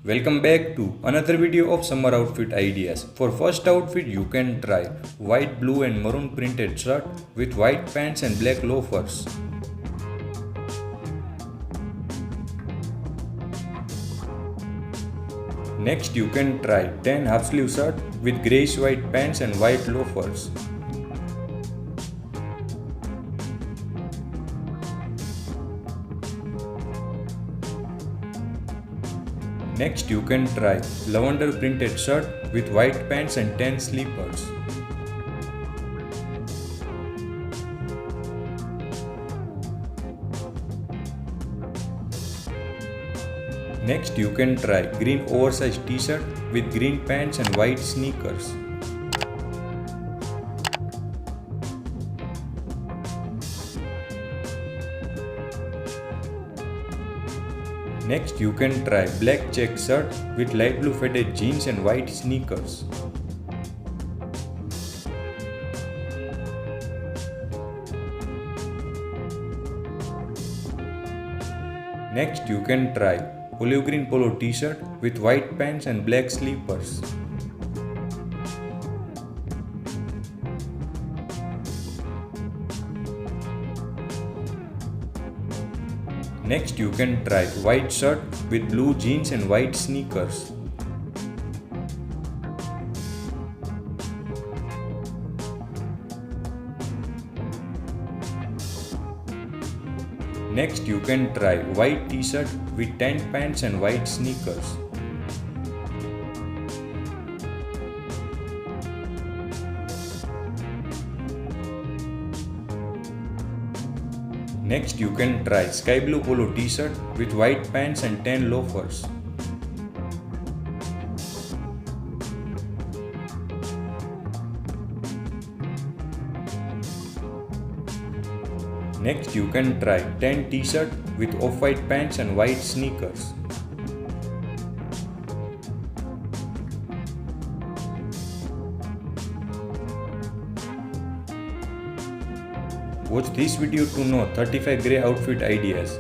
Welcome back to another video of summer outfit ideas. For first outfit you can try white, blue and maroon printed shirt with white pants and black loafers. Next you can try tan half sleeve shirt with greyish white pants and white loafers. Next you can try lavender printed shirt with white pants and tan slippers. Next you can try green oversized t-shirt with green pants and white sneakers. Next you can try black check shirt with light blue faded jeans and white sneakers. Next you can try olive green polo t-shirt with white pants and black slippers. Next you can try white shirt with blue jeans and white sneakers. Next you can try white t-shirt with tan pants and white sneakers. Next you can try sky blue polo t-shirt with white pants and tan loafers. Next you can try tan t-shirt with off-white pants and white sneakers. Watch this video to know 35 grey outfit ideas.